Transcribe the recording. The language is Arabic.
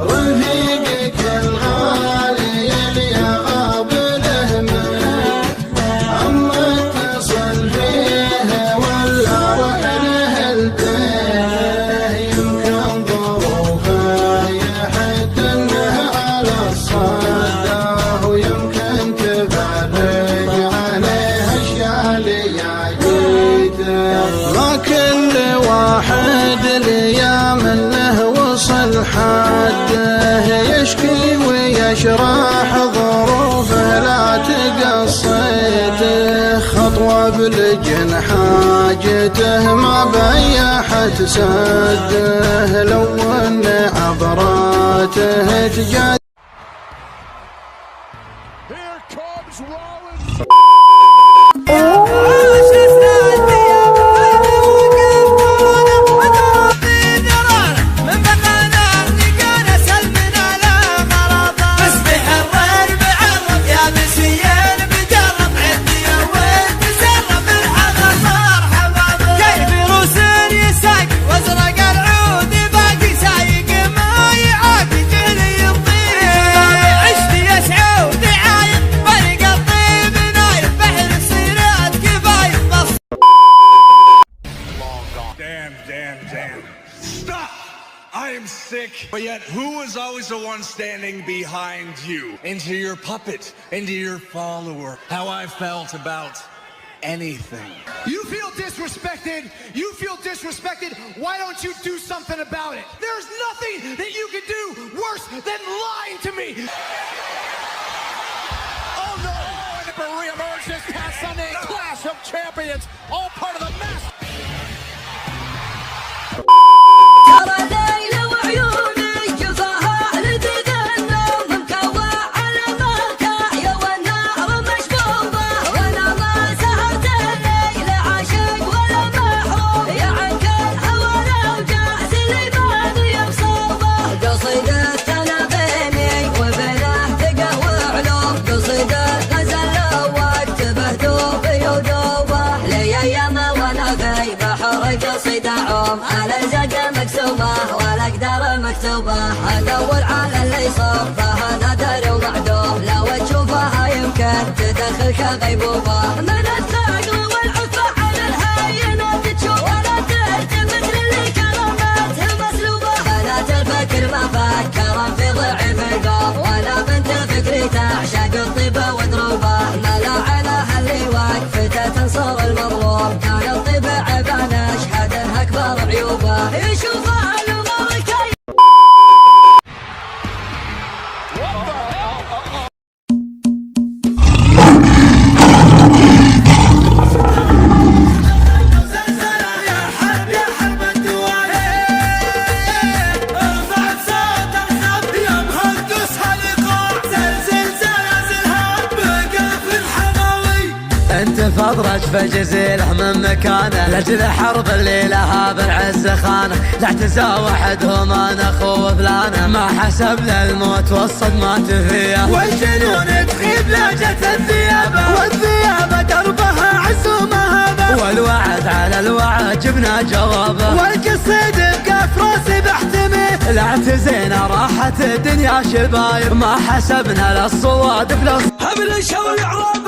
رفيقك الغالي اللي غاب له منك، اما اتصل فيه ولا وينه البيه، يمكن ظروفه يحد انه على الصده، ويمكن تفرج عليه اشياء لياقيته. ما كل واحد الايام له وصل حده، يشكي ويشرح ظروفه لا تقصيته، خطوة بلجن حاجته ما بيحت سده، لو ان عبراته تجاد. Damn. Stop! I am sick. But yet, who is always the one standing behind you? Into your puppet, into your follower. How I felt about anything. You feel disrespected. You feel disrespected. Why don't you do something about it? There's nothing that you can do worse than lying to me. Oh no! And it reemerged this past Sunday. Clash of Champions. All part of the match. على الزقة مكسوبة والأقدار مكتوبة، أدور على اللي صار فهذا داري ومعدوم، لو تشوفها يمكن تدخلك غيبوبة، من الثقل والعفة على الهاينات تشوف، ولا تلتفت للي كرامته مسلوبة، بنات الفكر ما فكرن في ضعيف القوم، ولا بنت فكري تعشق الطيبة ودروبة، ملاعنها اللي وقفته تنصر المظلوم، كان الطبع بان اشهد اكبر عيوبه، يشوفها الامور كي فضرج فجزيله من مكانه، لجل حرب اللي لها بالعز خانه، لا اعتزى وحدهم انا اخو فلانه، ما حسب للموت والصدمات فيه، والجنون تخيب لهجة الثيابه، والثيابه دربها عز ومهابه، والوعد على الوعد جبنا جوابه، والقصيد بقف راسي بحتمي، لا اعتزينا راحت الدنيا شبايب، ما حسبنا للصوادف حبل الشوي عرام